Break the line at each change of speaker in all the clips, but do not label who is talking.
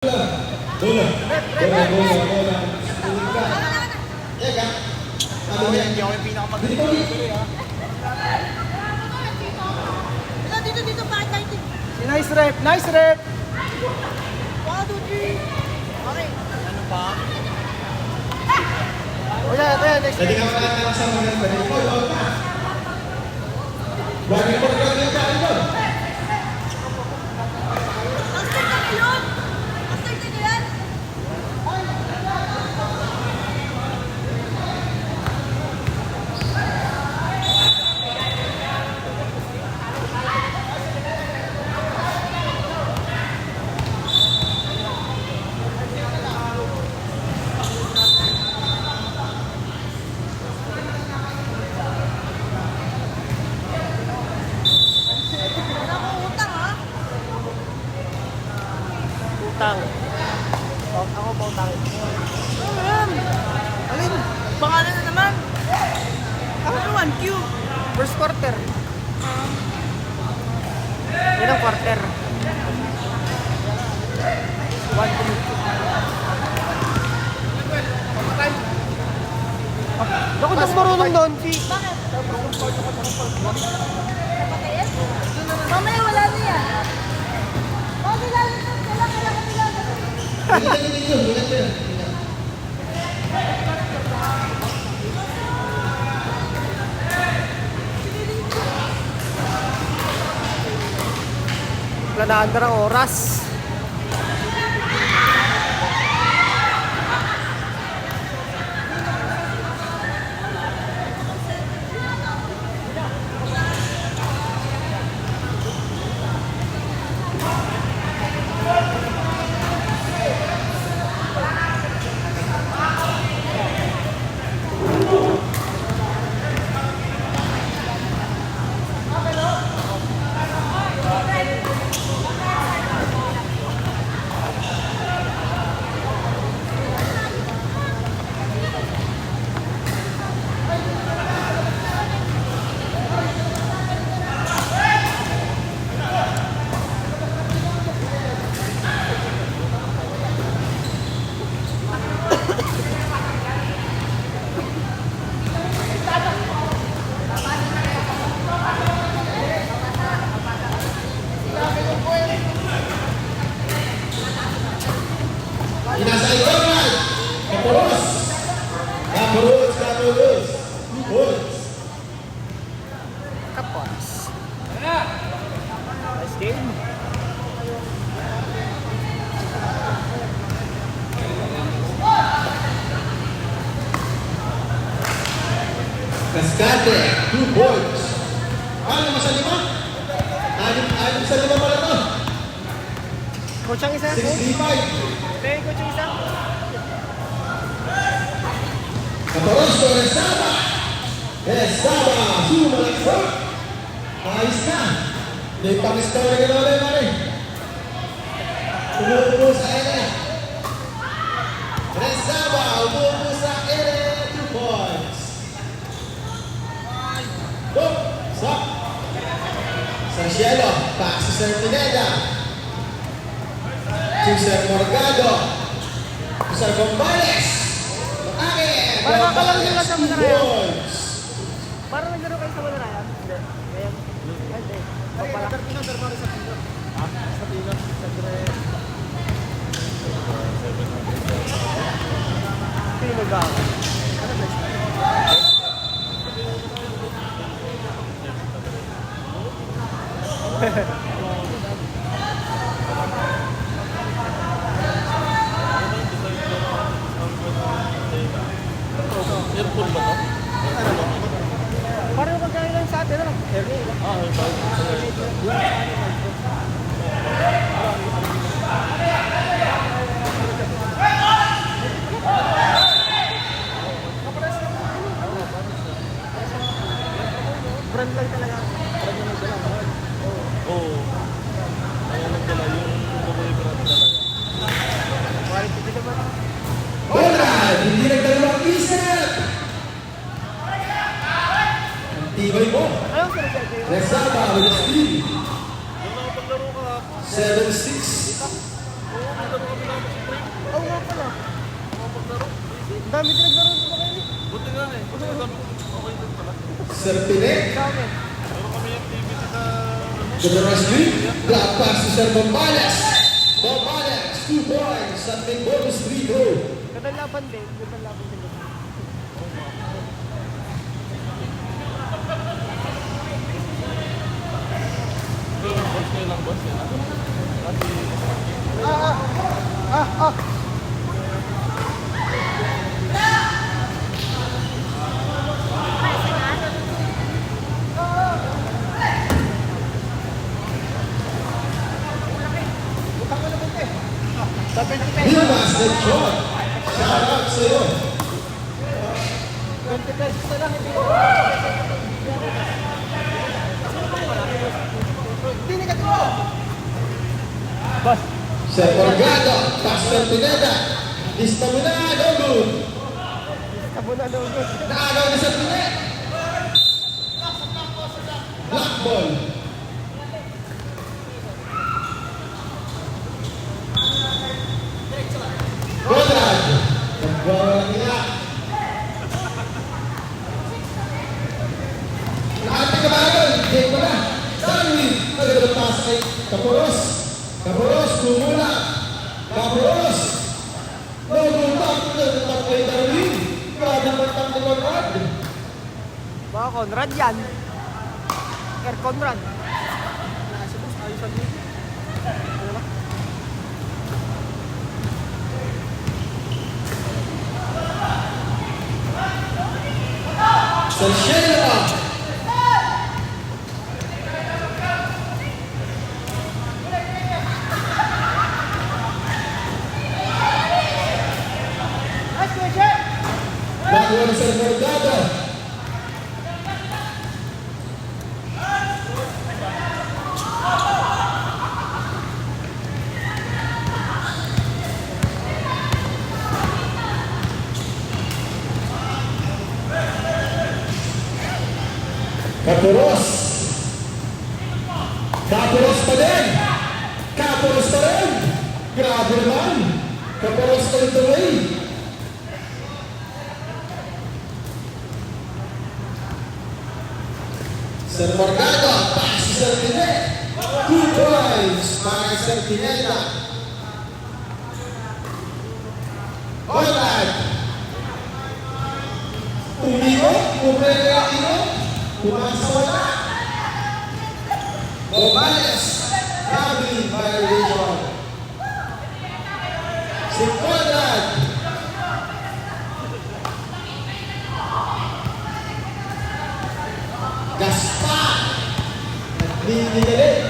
Bola. Ya kan? Ako yan, hindi ako yung pinakamagaling.
Dito, pa.
Nice rep, nice rep.
1, 2, 3. Okay.
Ano pa?
O yan, next.
Jadi kamu akan sama dengan balik pun, bagi program yang tak ada.
Ang start na yun! Ang start na yan! Nakungutang ha?
Utang. Ako pa utangin.
Alin? Pangalan na naman. Ano naman? Q.
First quarter. Ilang quarter? 1 to 2. Ako na marunong doon, si...
Bakit? Mamaya wala na yan. Okay lang. Kailangan.
Planaan na ng oras.
Inasal Ronald. Kapurus.
Kapos. Nice game.
Cascade, 2 points. Ano naman sa 5? Anim sa 5 pala to.
Coach ang isa?
65.
Hey, coach ang isa?
Kapurus, Resaba. Sumalang front. Ayos na. May pang-score na gano'n na rin. Umuupo sa ere. Resaba, umuupo sa ere, 2 points. Go! Stop! Sarcielo, pass to Sir Pineda. To Sir Morgado. To Sir Bombales. Ake!
Parang kakalaro nila sa Manarayan.
points.
Parang naglaro kayo sa Manarayan? Hindi. Ngayon? Hindi. O pala. Pino, Darmaro sa Pino. Ha? Sa Pino? Sa Pino. Pino ba ako? Ano ba?
Airport ba to?
Parang magkano lang sa atin, ano? Marami din naglaro dito kayo.
Buti nga eh. Buti nga okay din pala.
Sir Pinek.
Dami.
Pero kami yung activity sa...
Generous Lee. Black pass to Sir Bombales. Bombales, 2 points at may bonus free throw.
Gandang laban din. Gandang laban din.
Boss kayo lang, boss. Yan.
Dimas na John. Shout out sa'yo.
20 pesos na lang. Hindi negatibo. Boss.
Sir Morgado, Pastor Pineda. Lista mo na, no good.
Tabo na daw yun.
Naagaw na sa Pinek. Black ball. Conrad. Nagbawa nila. Nakatay ka ba agad? Game mo na. Darwin. Magandang pass kay Caporos. Caporos, tumula. Caporos. Nagultak. Nagultak kay Darwin. Grabe naman tang ni Conrad.
Baka Conrad yan. Air Conrad. Ayusan mo. Ano ba?
Sa Sheila. Bago ni Sir Morgado. Caporos. Caporos pa din. Caporos pa rin. Grabe naman. Caporos pa rin tuloy. Sir Morgado, pass si Sir Pinek. 2 points para kay Sir Pineda. Conrad. Umigo, umrega ino. Pumasa wala. Bombales. Gambling violation. Si Conrad. Gaspar. Nagbibigay.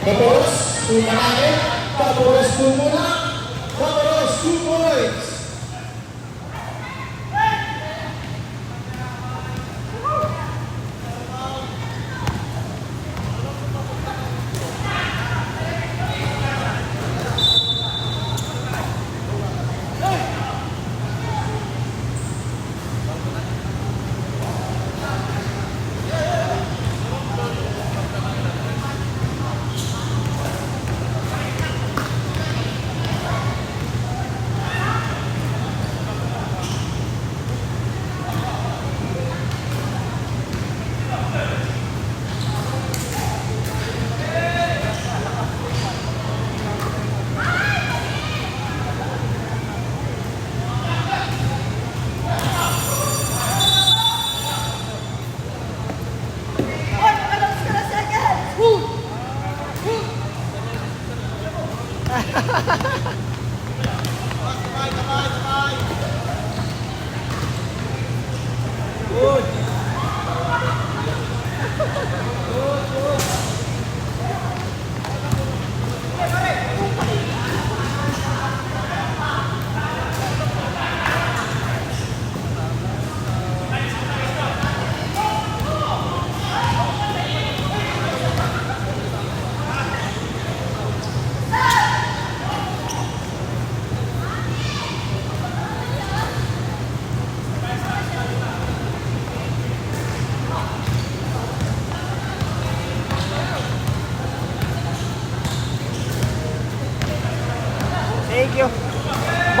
Caporos, tumanake. Caporos, tumula. Caporos, 2 points.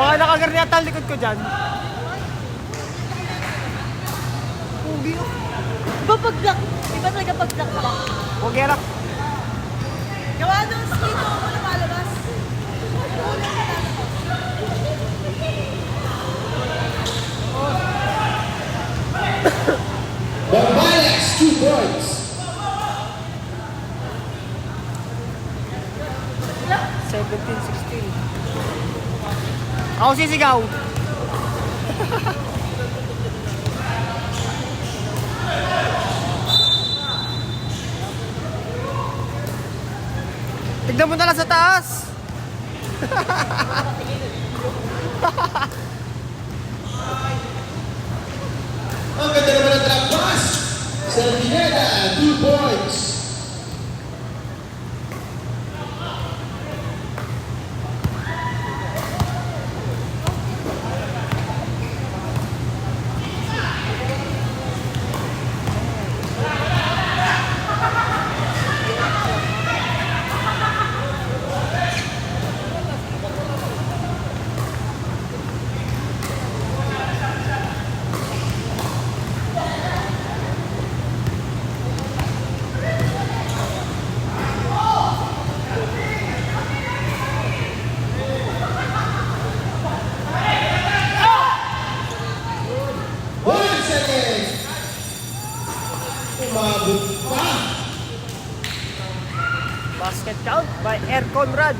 Baka nakagar yata ang likod ko dyan.
Ubi oh. Iba pag-block. Iba talaga pag-block ka.
Huwag yan lang.
Gawa nung dito ako lumalabas.
Bambales, 2 points.
17-16. Ako sisigaw. Tignan mo na lang sa taas.
Ang ganda naman ng drop pass. Servineta, 2 points. Umabot pa.
Basket count by Air Conrad.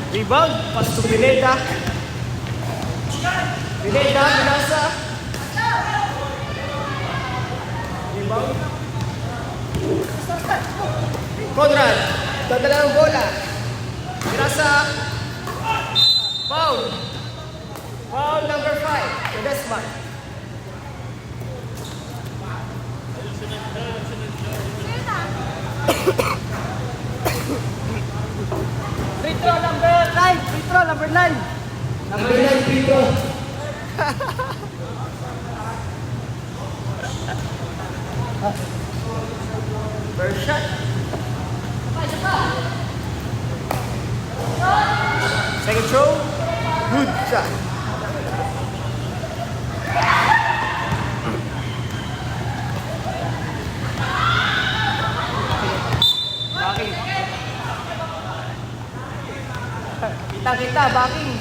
Rebound, pass to Pineda. Pineda, binasa. Rebound. Conrad, dadala ng bola. Binasa. Foul. Foul number 5, the best man. Free throw number 9. Free throw number 9.
Number 9, Pito.
First shot. Second throw. Good shot. Kita, backing.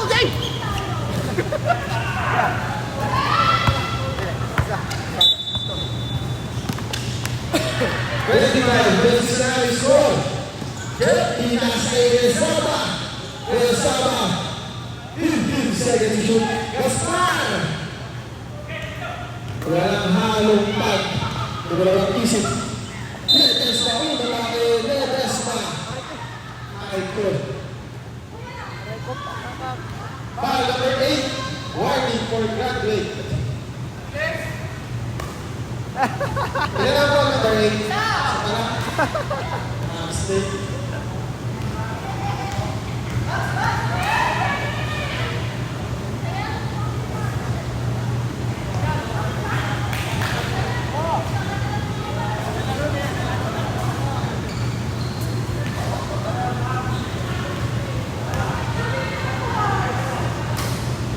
Okay!
29 score. Pinas Eresaba. Eresaba. 15 seconds to shoot. Gaspar. Walang halong pag. Walang isip. Ledesma. Malaki. Ledesma. Michael. Foul number 8. Warning for graduate. Ilan ang foul number 8? Mistake.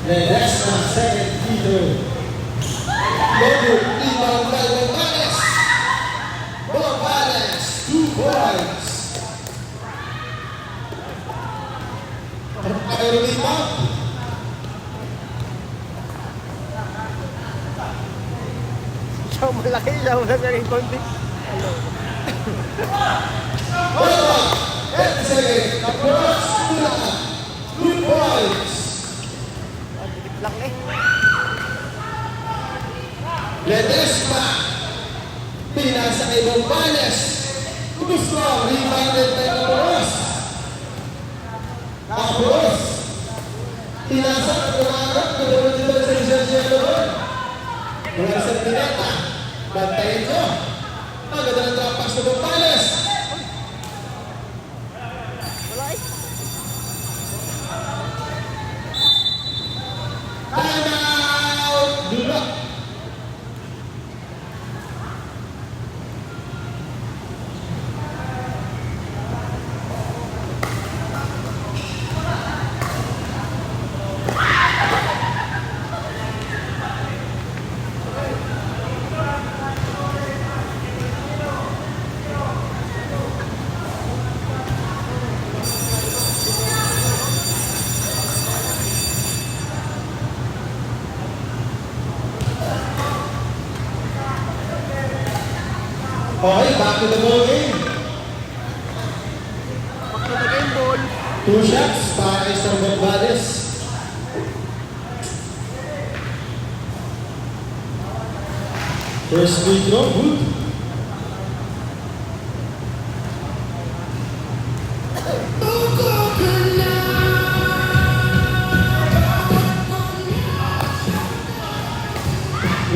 Ledesma, second free throw. Logo, rebound by Morales. Morales, 2 points. Ayaw rebound.
Siya malaki, siya malaki rin konti.
Bola, 10 seconds. Across, 2 points.
Dikit lang eh.
Ledesma. Pinasa kay Morales. Gusto, rebounded by Caporos. Caporos. Pinasa at umarap. Tulungan dito sa Sergio Lord. Mula sa Pineta. Bantayin ko. Maganda ng drop pass na Morales.
Wala eh.
Time out! Dulot. Okay, back to the ball game.
Back to the game ball.
2 shots para kay Sir Gonzales. First free throw, good.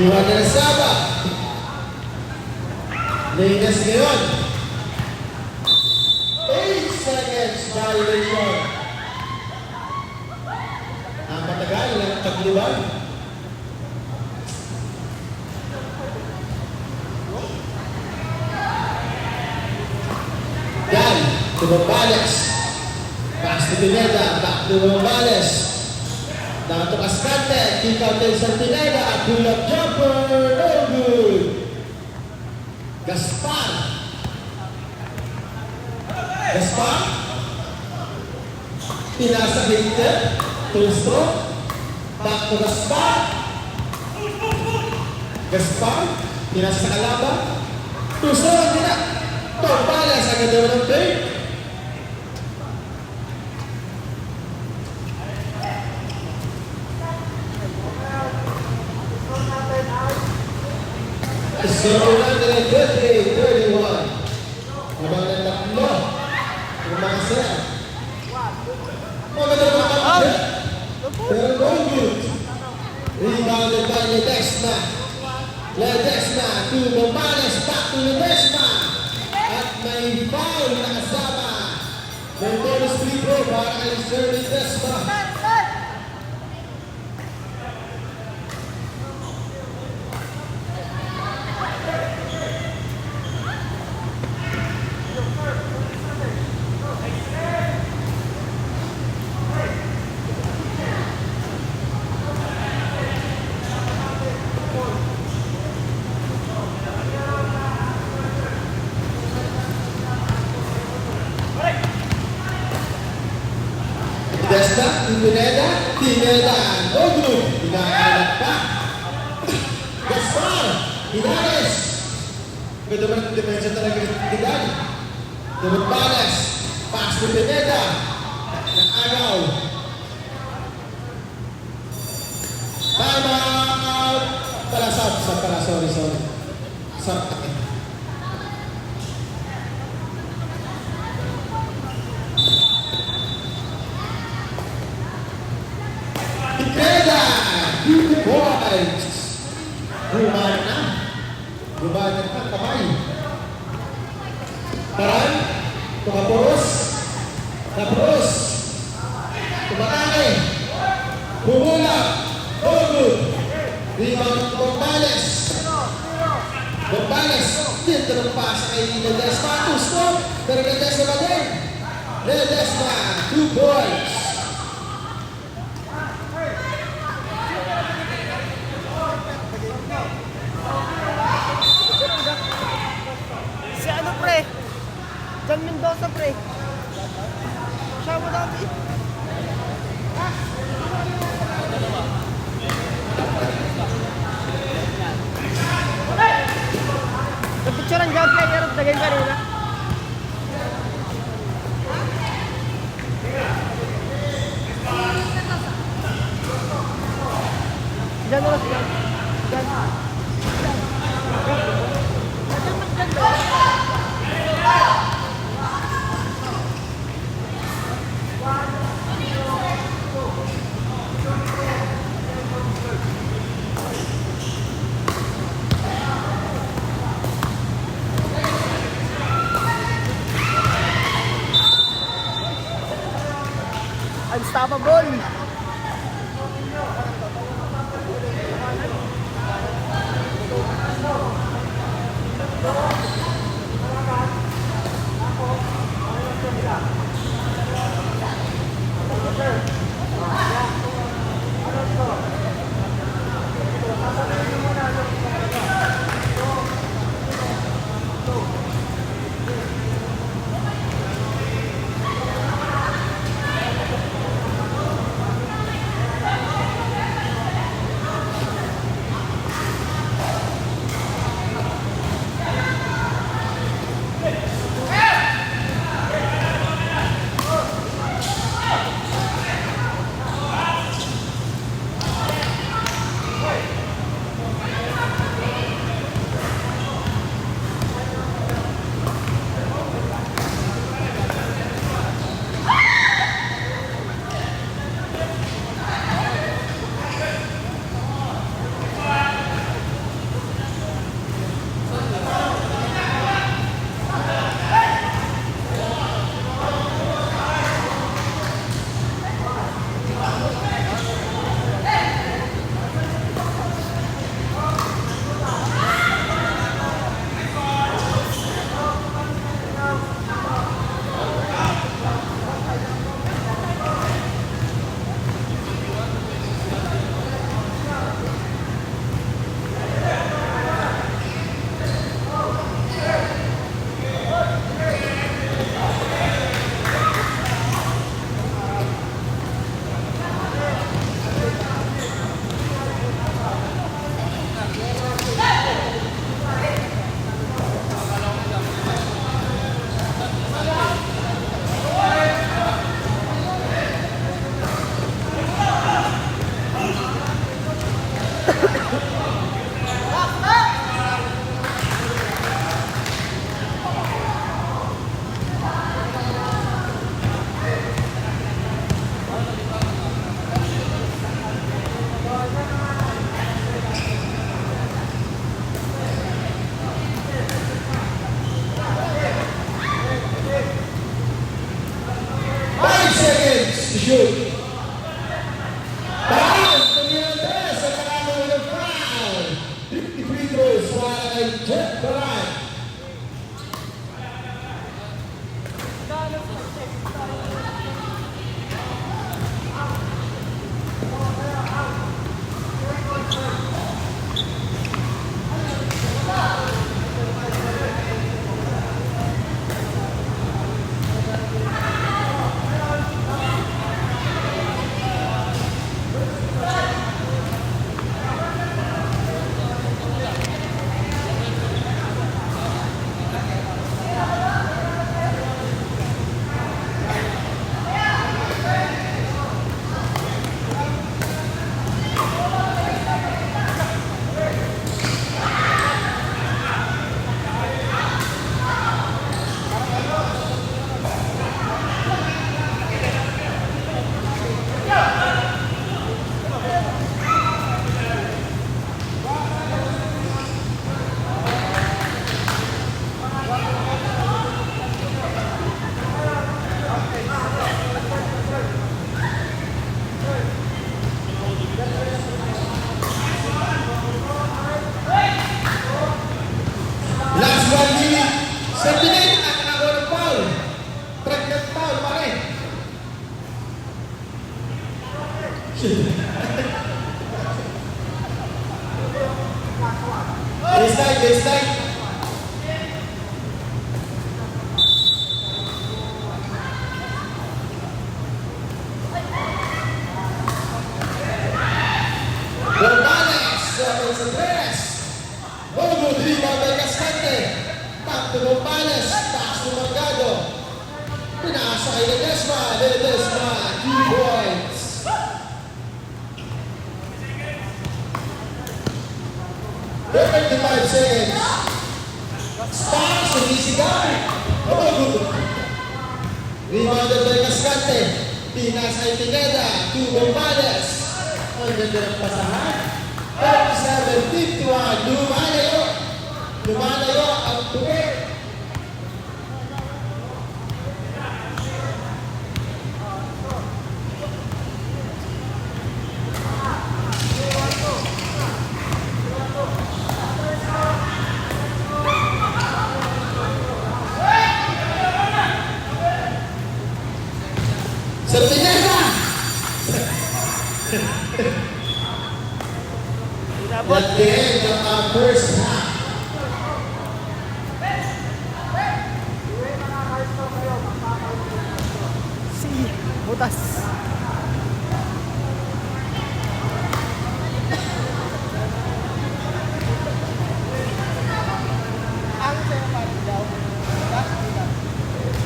Iwan na Saba. Lainas ngayon. 8 seconds violation. Ang matagal ng tagliwan. Yan, to Morales. Pass to Pineda, back to Morales. Down to Cascante, kick out din sa Pineda, pull-up jumper, no good. Gaspar. Gaspar. Pinasa Hinter. Two-stroke. Back to Gaspar. Gaspar. Pinasa sa Kalaba. Two-stroke. Tidak. Morales agad naman ng break. Simulan dengan 30-31. Abang dan taklo. Terima kasih. Maganda mga kapatid. Pero no good. Rebounded by Ledesma. Ledesma to Morales. Back to Ledesma. At may foul na kasama. May bonus free throw para kay Sir Ledesma. Pineda. Pineda. No good. Pinakalat pa. Gaspar. Hinares. Pwede ba ng depensa talaga ng Tidal? Dumabalas. Pass to Pineda. Nag-agaw. Time out. Palasap. Sa pala. Sorry. Sa Pineda. 2 points. Gumanan na kamay. Paran. Tumapuros. Napuros. Tumatake. Bumula. No good. Rebound Bombales. Bombales. Dito ng pass kay Ledesma. Stop. Pero Ledesma ba din? Ledesma. 2 points.
Si ano pre? John Mendoza pre. Siya mo dati. Napicturean dyan player of the game kanina. Diyan ulit yan. Diyan. Unstoppable!
Baseline, baseline. Gonzales, sa tres. Bogo, dribble by Cascante. Back to Gonzales, taas ng Margado. Pinasa kay Ledesma, 2 points. Perfect 5 seconds. Sparks, sumisigaw. Bogo. Rebounded by Cascante. Pinasa kay Pineda, 2 Gonzales. Ang ganda ng pasahan. 37-51. Lumalayo. Lumalayo ang tubig. Sa Pineda! At the end of our first half.
Si butas.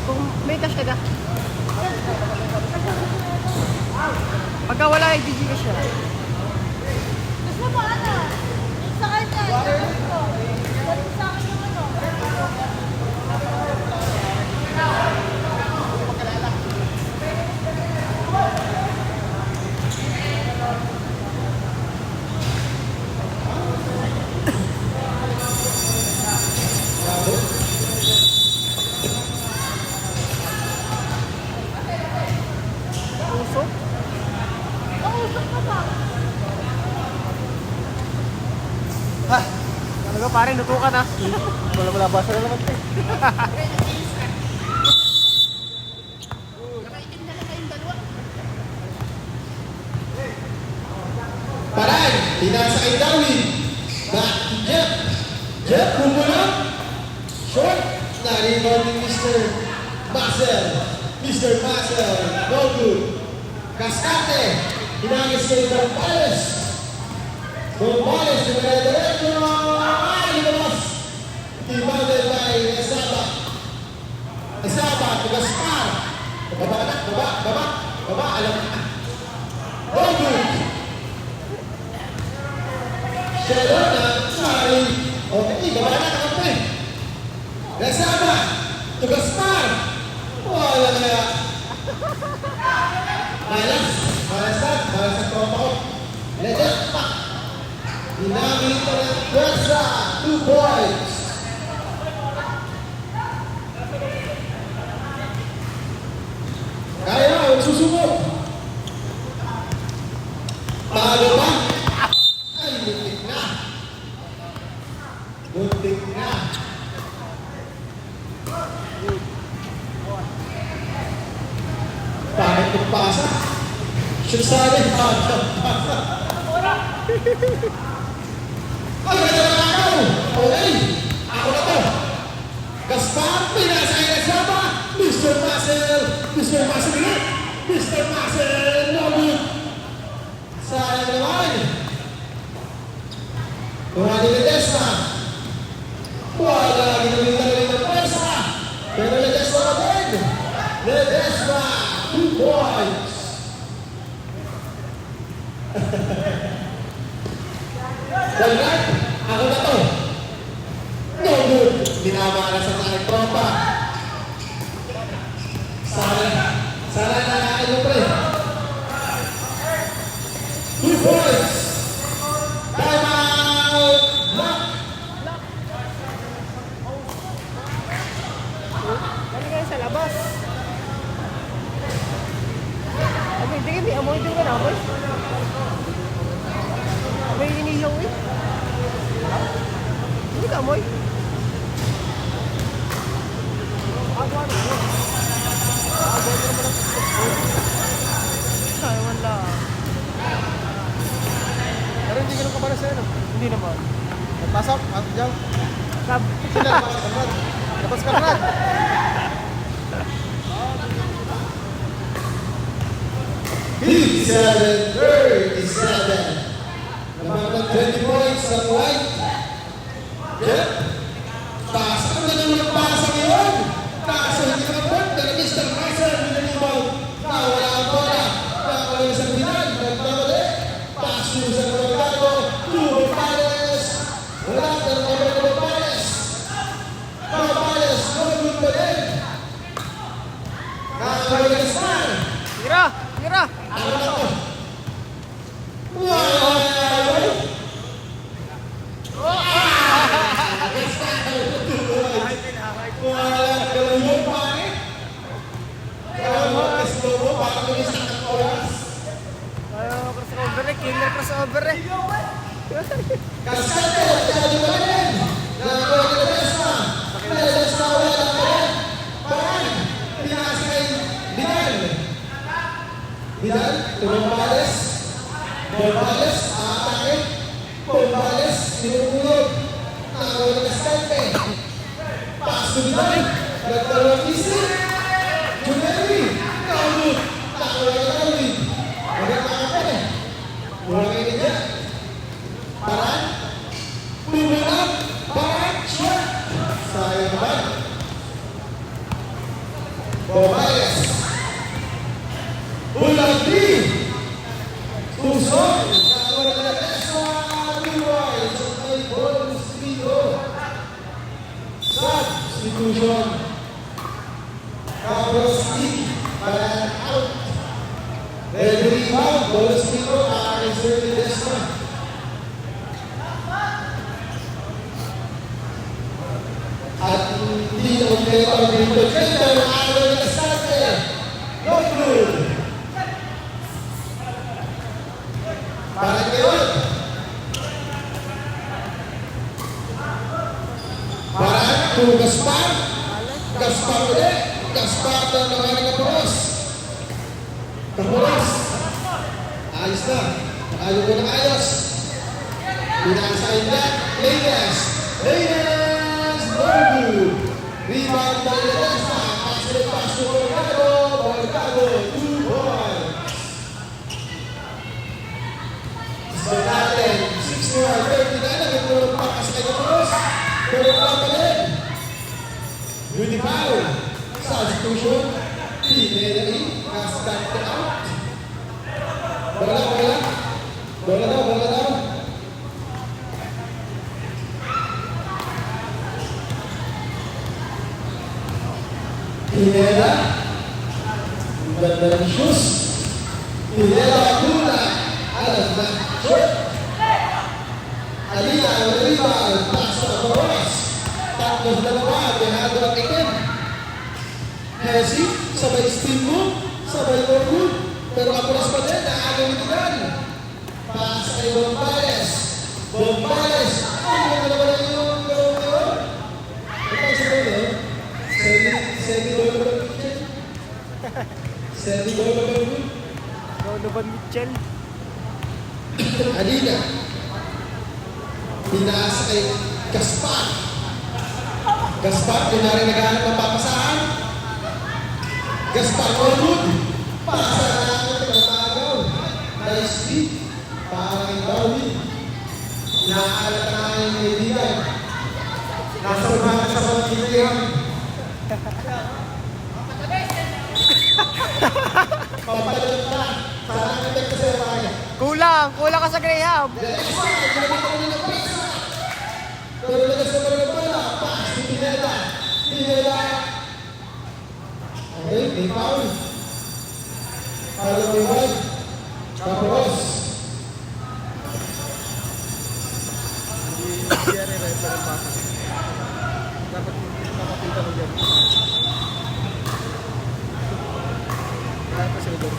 Kung may cash ka, pagka wala, i-GG ka siya.
Gusto mo ano? Sa kanya. Gusto. Gusto sa akin yung ano.
Puso.
Nausap ka ba?
Ha? Talaga pare, nutukan ha. Wala basa na naman eh.
Paray, pinasa kay Darwin. Back to Jeff. Jeff, bumulong. Short. Na-rebound ni Mr. Marcel. Mr. Marcel, no good. Cascante, hinagis kay Gonzales. Gonzales, dumire-diretso. Lumabas. Rebounded by Esaba. Esaba, to Gaspar. Baba, alam na. No good. Sherona, sorry. Okay, baba na kakampi. Esaba, to Gaspar. Wala kaya. Malas ang tropa ko. Legit pa. Hinamit ito ng Pwersa, 2 points. Kaya, huwag susubok. Paano ba? Ay, muntik na. Muntik na. Pangit kong pasa. Shoot sa akin, pangit kong pasa. Ay, ganda na ako! Okay, ako na to. Gaspar, pinasa kay Esaba. Mr. Marcel ulit. Mr. Marcel, Lobby. Sayang naman. Wala ni Ledesma. Wala, ginamitan rin ng pwersa. Pero Ledesma pa din. Ledesma, 2 points. Dalgat, ako na to. No good. Binamara sa aking tropa. Sana nakain mo pre. 2 points. Time out. Lock.
Dali kayo sa labas. Amoy, hindi kayo may amoy din ka na, amoy. Amoy inihaw eh. Hindi ka amoy. Sayang lang. ano?
Hindi naman.
Nagpasok, pasok dyan.
Sab.
Sila, labas ka na.
Heat 737. Naman ng 20 points ang white. Yep. Taas ang naman ng pasa ngayon. Taas ang hindi ng point. Dahil Mr. Kaiser, nilalimaw. Nawala ang bola. Nawala sa final. Nagpapali. Taas yung sa Mercado. Tubo Pales. Wala ka ng Tubo Pales. Tubo Pales. Nagulog pa din. Nakakawin ka star.
Tira! Tira! Crossover eh. Killer crossover eh.
Vidal, Bombales, Bombales, aatake, Bombales, tinutulog, nakawala ng Escalpe, pass to Vidal, nagkaroon ng isip, Junelli, Kaulud, nakawala ng Kaulud, magkakapan eh, wala kayo niya, Paran, Pumunap, Paran, shot, sayang naman, Bombales, Ulagdi! Tusok! Nakawala na Tesla! Leroy! Sa may bonus dito! Substitution! Kabrowski! Para out! Red rebound! Bonus dito! Kakakiser ni Tesla! At hindi na kompleto ang dito. Kaya ang araw na kasate! No good! Para ngayon. Para to Gaspar. Gaspar ulit. Gaspar na naman ng Kapuros. Kapuros. Ayos na. Ayaw ko ng ayos. Pinasain na. Leyes. Leyes. No good. Rebound by Ledesma. Pass to Mercado. Mercado. 2 points. So natin, 6-4, 39 na nagtulong pakas kay Kapuros. Pero papalit. Unipao. Substitution. Pinelay. Cast out. Bola, bola. Bola daw, bola daw. Pinela. Ang ganda ng shoes. Pinela, Abdullah. Alas na. Short. Alina, rebound. Pass sa Kapuros. Tapos dalawa. Bernardo at Iken. Messi, sabay steam mo. Sabay Lorwood. Pero Kapuros pa din. Naagaw ito yan. Pass kay Bombales. Bombales. Ay, ano naman yung gawin nyo? Ito sa gawin, no? Semi-Donovan Mitchell. Semi-Donovan Mitchell.
Donovan Mitchell.
Alina. Pinaas kay Gaspar. Gaspar, kunwari naghahanap ng papasahan. Gaspar Lorwood. Pasa na namin ng magaw. Nice beat. Parang yung Darwin. Nakaalala na nga yung kaibigan. Nasa umaga sa mga kaibigan. Papalit na. Sana ang tek kasi mga.
Kulang! Kulang ka sa Graham!
Pero lagas na mga bola. Pass to Pineda. Pineda. Okay, may foul. Para may white. Kapuros.
Hindi yan eh, right pa rin pasok. Dapat makapita mo dyan. Kaya pa sila doon.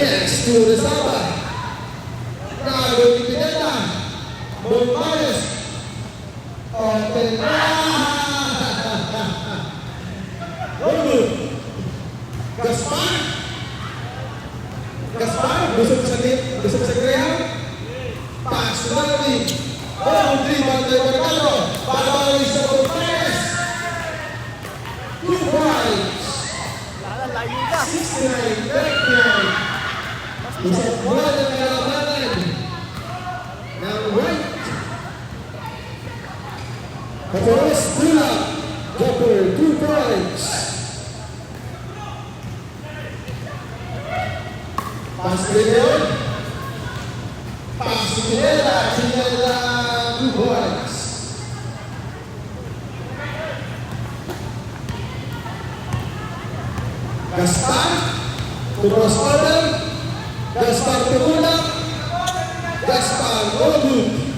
Next to Rizaba. Nago ni Pineda. Bombales. Open na. Good. Gaspar. Gaspar. Busog sa Graham. Pass to Larry. Boundary Bantay Mercado. Babalik sa Bombales. 2 points.
Layo na.
69-39. Isang buwan ang kalabanan ng right. Caporos Tula, Jumper, 2 points. Pass to Leon. Pass to Pineda, 2 points. Gaspar, to cross order. Gaspar Pumula. Gaspar Ogun.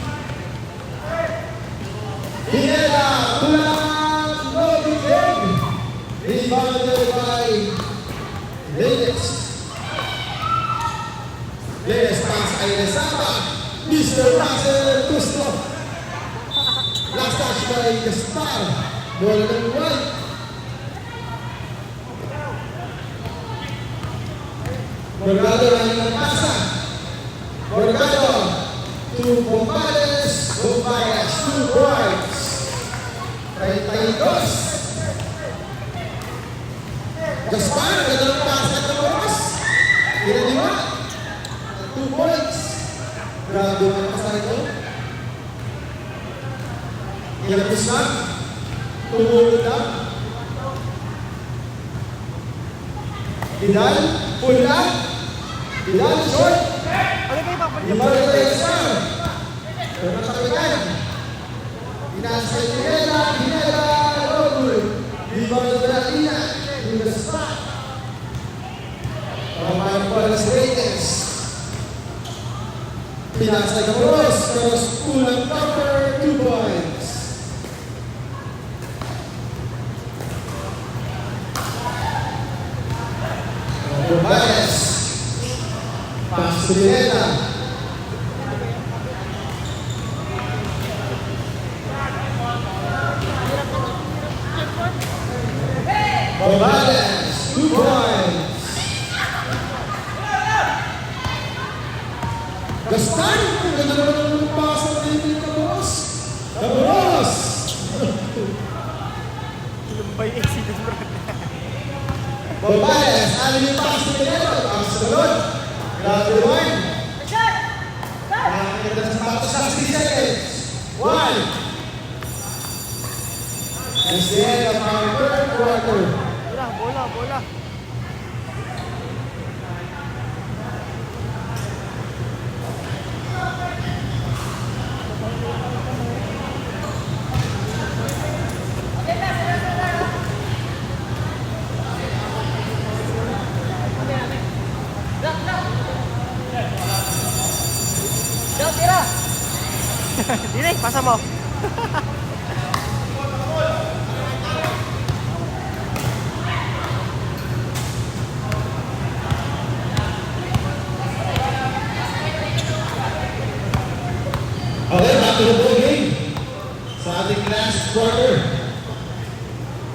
Pineda, Tulang, Ogun. Rebounded by Leyes. Leyes pass ay Rezaba. Mr. Russell Tusto. Last touch by Gaspar. Bola ng white. Mercado lagi ng pasa. Mercado to Bombales. Bombales 2 points. 32. Gaspar, ganda ng pasa at Caporos. Ginadiwa. 2 points. Grabe ang pasa ito. Ilapis na. Tumulog na. Vidal, pull up. Vidal, short.
Ano kayo papalit?
Ibalik na yung star. Pero natakigan. Inasa yung Pineda, Robert. Ibalik na Ina. In the spot. Pamahan pa ng Reyes. Pinasa yung Caporos. Caporos kulang cover, 2 points. Bombales. Pass to Pineda. Bombales, 2 points. Gaspar, ang ganda naman ng pass ng David Caporos. Caporos!
Lumbay accident bro.
Bombales, alam yung pass ni Pineda. Pass sa galon. Grabe one. Ang ganda ng sapatos, 60 seconds. 1. That's the end of our third quarter.
Bola. Dili, pasa mo.
Okay, back to the ball game. Sa ating last quarter.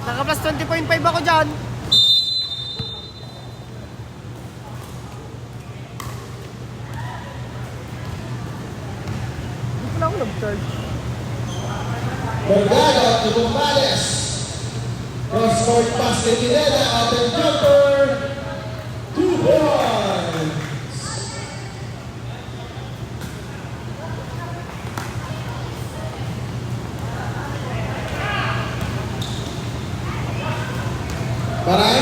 Naka plus 20.5 ako dyan. Hindi ko na ako nag-charge.
Mercado to Bombales. Cross-court pass ni Pineda. Open jumper. 2 points. Paray.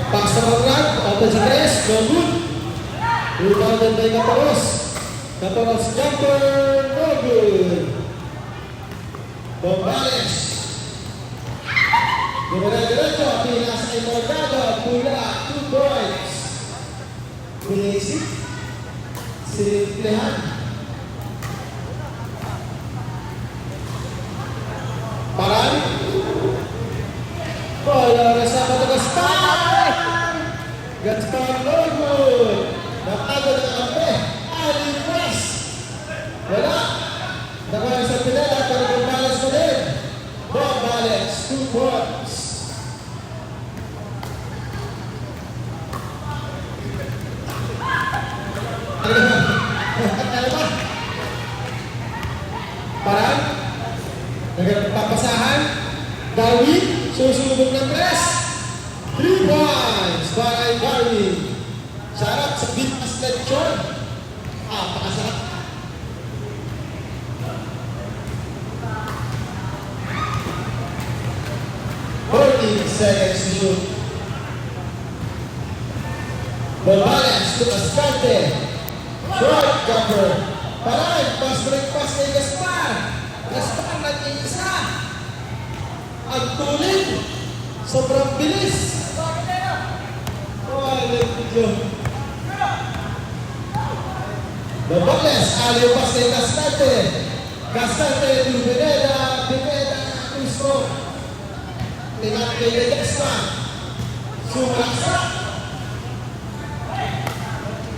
Pass sa Conrad. Open sa 3. No good. Rebounded by Caporos. Caporos jumper. No good. Bombales. Diretso. Pinas ay Mercado. Pula. 2 points. Pinisip. Simplehan. Paray. Bola sa Gaspar. Gaspar no good. Tago ng kampe. Ali Press. Wala. Nakuha sa Pineda, pero kung balance mo din. Bob balance, 2 points. Ano ba? Parang? Nagpapasahan? Darwin, susunod ng 3 points by Darwin. Sarap sa Bitmas Lechon. Pakasarap. Seconds to shoot. Bobales to Ascante. Short cover. Parang, break pass kay Gaspar. Gaspar nag-iisa. Ang tulig. Sobrang bilis. Bobales, aliw pass kay Ascante. Ascante to Pineda. Pineda, Cristo. Tingnan kay Ledesma. Sumaksak.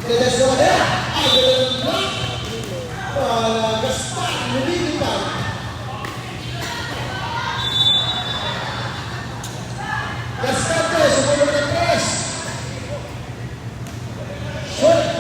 Ledesma na. Agalan na. Gaspar. Lumilipad. Gaspar ko. Sumunod ng 3. Shot.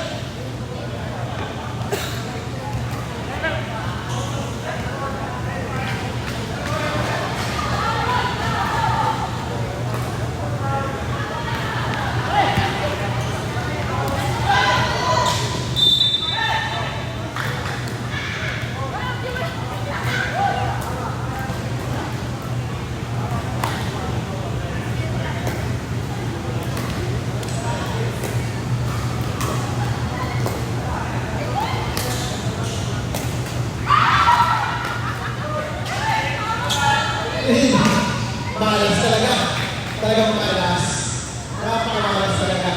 Malas talaga. Talagang malas. Napakamalas talaga.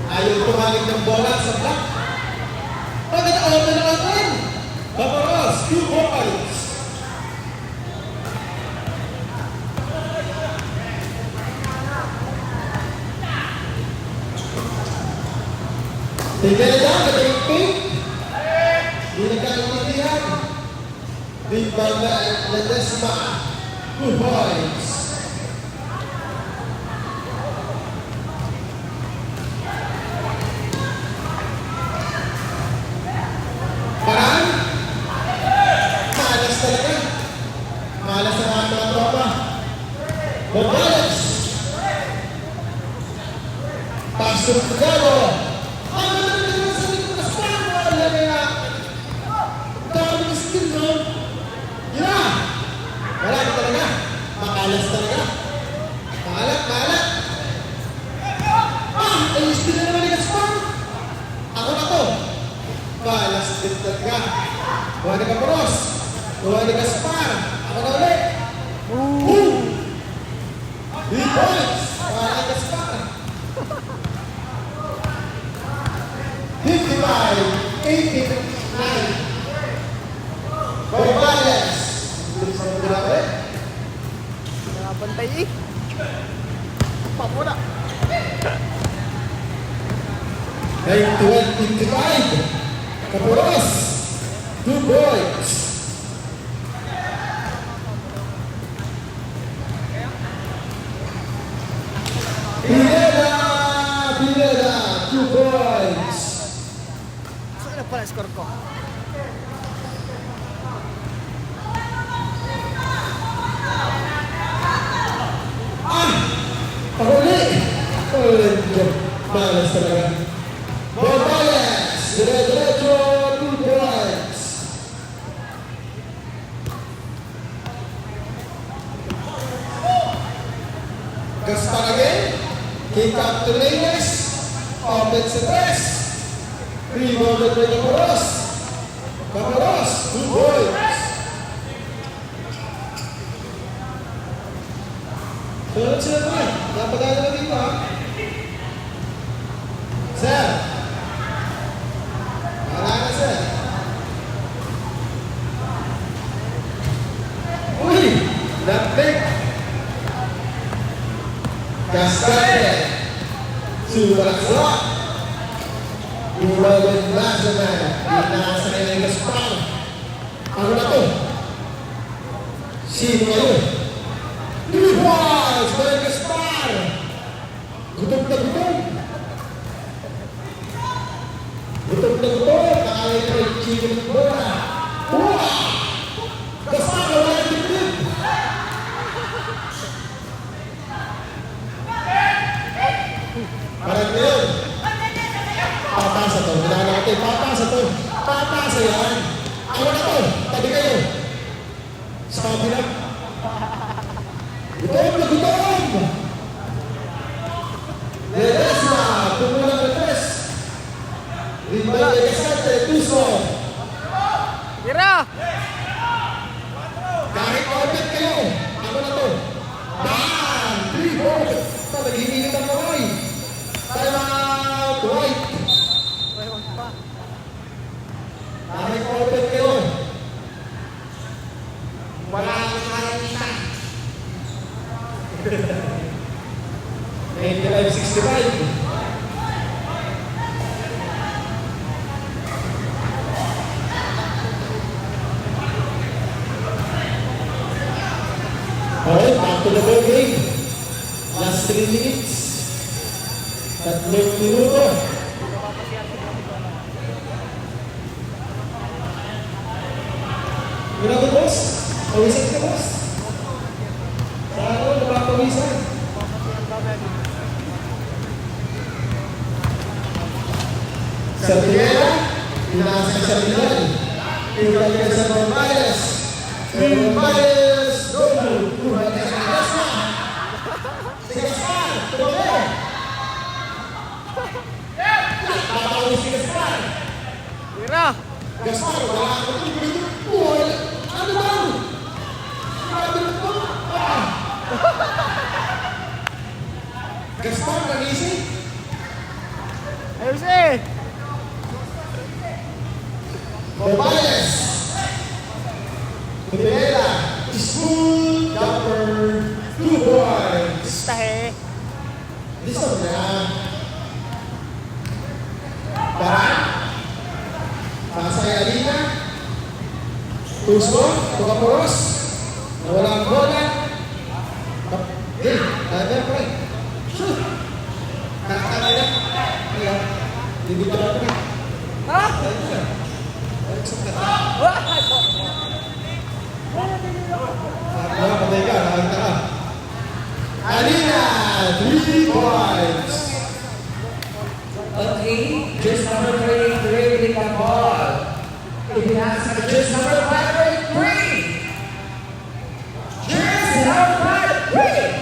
Ayaw tumangin ng bola sa block. Bakit alam na natin? Paparas, 2 points. Tingnan na, naging pink. Hindi nagkakaintindihan. Big Banda at Ledesma, 2 points. Parang? Malas talaga. Malas ang mga mga tropa. Bobales. Pasok Galo. Ang mga naman sa likod na spam. Wala kaya. Dami ng skill, no? Yeah! Wala ka talaga. Makalas talaga. Maalat. Ayos din na naman ni Gaspar. Ako na to. Malas din talaga. Kuha ni Caporos. Kuha ni Gaspar. Ako na ulit. Boom! 3 points. Kuha ni Gaspar. 55-89. Bobales.
Nakabantay eh. Pamuna.
9-12-55. Caporos. 2 points. Pineda. 2 points.
Saan na pala score ko?
Pahuli! Malas talaga. Bobales! Dire-diretso, 2 points. Gaspar again. Kick out to Reyes. Offensive press. Rebounded by Caporos. Caporos, 2 points. Sunod sila naman. Napagana na dito, ha? Sir. Wala na, sir. Uy! Napik! Cascade. Subalaksa. Ruben Lazaman. Inasa kayo ng Gaspar. Ano na to? Sino ngayon? Luwas! Ruben Gaspar! Gutom na gutom! Gutom na gutom! Nakakaya na yung chino ng bola. Uwa! Gaspar! Wala yung dibdib! Parang ngayon. Papasa to. Kailangan natin. Papasa to. Papasa yan. Ano na to? Tabi kayo. Sabi na. Gutom na gutom! Ledesma. Tumulang na tres. Rimbay Legasante. Tuso.
Tira!
Kahit orbit kayo. Ano na to? Bang! 3-4. Naghihinit ang kamay. Time out. Right. Kahit orbit kayo. Wala akong nakakita. 95-65. Alright, back to the ball game. Last 3 minutes. 3 minuto. Grabe, boss. Pawisan ka, boss. Sa ako, napapawisan. Sardinia. Pinasa sa Sardinia. Pinasa sa Rombayas. Rombayas. Domo. Kuha ka sa Gaspar. Si Gaspar. Tumago. Papawis si Gaspar.
Tira!
Gaspar, wala ako ito. Wala. Ano ba? Grabe na ito. Gaspar, nagising.
Ayos eh!
Bombayas. Pinela. Smooth jumper. 2 points.
Tahe!
Listo na. Parang. Pasay Alina. Tuso. Tukaporos. Nawala ang bola. Ada pa rin. Shoot. Nakakala na. Ayan. Dibito na pa rin.
Ha?
Patay ka. Nakakita ka. Alina. 3 points.
Okay, just number 3, dribbling the ball. If you have some, just number 5, 3. Just number 5, 3.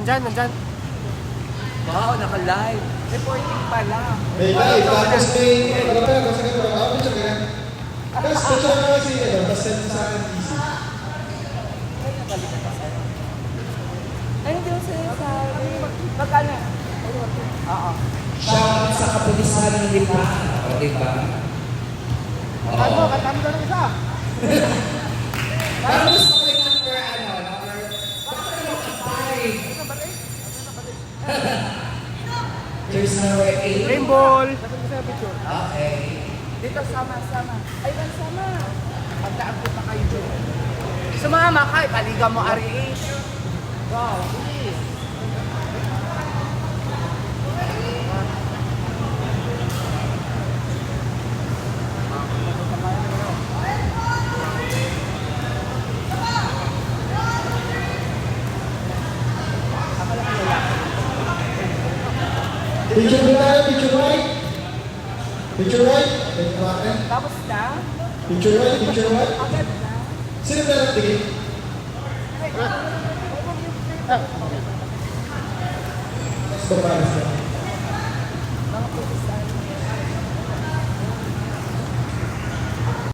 Nandyan.
Wow, naka-live. Reporting pala.
May live. Tapos may, ano pa, kasi nga, ako siya kaya. Tapos, picture na kasi, tapos send sa akin easy.
Ano di mo sinasabi? Magkano? Oo.
Shout sa kapulisan ng Lipa. O, diba? Oo.
Katamo na ng isa!
Parang gusto ko yung number, bakit naman kapay? There's number 8.
Rainbow!
Okay.
Dito, sama. Ay, sama. Pagkaan ko pa kayo dyan.
Sumama ka, paliga mo ari.
Wow, please.
Picture mo tayo, picture right. Picture right.
Tapos na?
Picture right.
Agad na?
Sino na nagtigil? Stop,